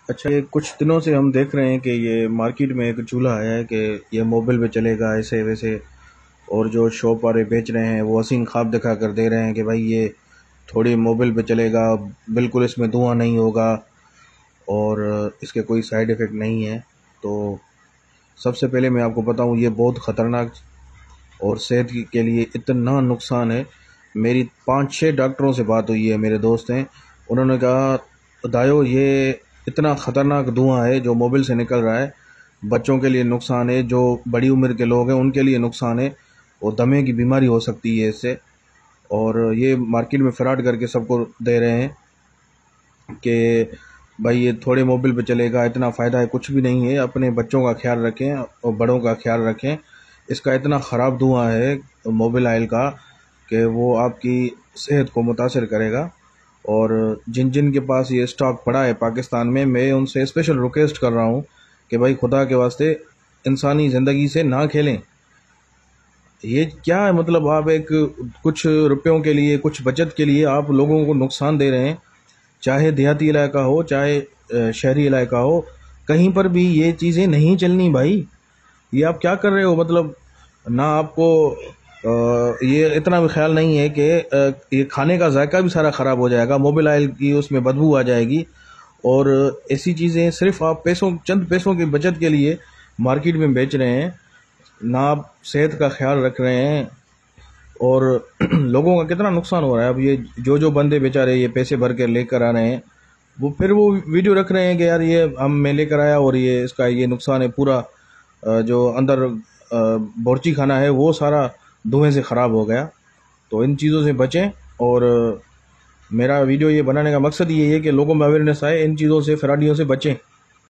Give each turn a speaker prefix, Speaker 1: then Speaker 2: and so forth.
Speaker 1: اچھا، یہ کچھ دنوں سے ہم دیکھ رہے ہیں کہ یہ مارکیٹ میں ایک چولہا آیا ہے کہ یہ موبل پہ چلے گا ایسے ویسے، اور جو شاپ والے بیچ رہے ہیں وہ حسین خواب دکھا کر دے رہے ہیں کہ بھائی یہ تھوڑی موبل پہ چلے گا، بالکل اس میں دھواں نہیں ہوگا اور اس کے کوئی سائیڈ ایفیکٹ نہیں ہے۔ تو سب سے پہلے میں آپ کو بتاؤں یہ بہت خطرناک اور صحت کے لیے اتنا نقصان ہے۔ میری 5-6 ڈاکٹروں سے بات ہوئی ہے، میرے دوست ہیں، انہوں نے کہا دایو یہ اتنا خطرناک دھواں ہے جو موبل سے نکل رہا ہے، بچوں کے لیے نقصان ہے، جو بڑی عمر کے لوگ ہیں ان کے لیے نقصان ہے، اور دمے کی بیماری ہو سکتی ہے اس سے۔ اور یہ مارکیٹ میں فراڈ کر کے سب کو دے رہے ہیں کہ بھائی یہ تھوڑے موبل پہ چلے گا، اتنا فائدہ ہے، کچھ بھی نہیں ہے۔ اپنے بچوں کا خیال رکھیں اور بڑوں کا خیال رکھیں۔ اس کا اتنا خراب دھواں ہے موبل آئل کا کہ وہ آپ کی صحت کو متاثر کرے گا۔ اور جن جن کے پاس یہ اسٹاک پڑا ہے پاکستان میں ان سے اسپیشل ریکویسٹ کر رہا ہوں کہ بھائی خدا کے واسطے انسانی زندگی سے نہ کھیلیں۔ یہ کیا ہے مطلب، آپ ایک کچھ روپیوں کے لیے، کچھ بچت کے لیے آپ لوگوں کو نقصان دے رہے ہیں، چاہے دیہاتی علاقہ ہو چاہے شہری علاقہ ہو، کہیں پر بھی یہ چیزیں نہیں چلنی بھائی۔ یہ آپ کیا کر رہے ہو؟ مطلب نہ آپ کو یہ اتنا بھی خیال نہیں ہے کہ یہ کھانے کا ذائقہ بھی سارا خراب ہو جائے گا، موبل آئل کی اس میں بدبو آ جائے گی، اور ایسی چیزیں صرف آپ چند پیسوں کی بچت کے لیے مارکیٹ میں بیچ رہے ہیں، نہ آپ صحت کا خیال رکھ رہے ہیں، اور لوگوں کا کتنا نقصان ہو رہا ہے۔ اب یہ جو بندے بیچارے یہ پیسے بھر کے لے کر آ رہے ہیں، وہ ویڈیو رکھ رہے ہیں کہ یار یہ میں لے کر آیا اور یہ اس کا یہ نقصان ہے، پورا جو اندر بورچی کھانا ہے وہ سارا دھوئیں سے خراب ہو گیا۔ تو ان چیزوں سے بچیں، اور میرا ویڈیو یہ بنانے کا مقصد یہ ہے کہ لوگوں میں اویئرنیس آئے، ان چیزوں سے، فراڈیوں سے بچیں۔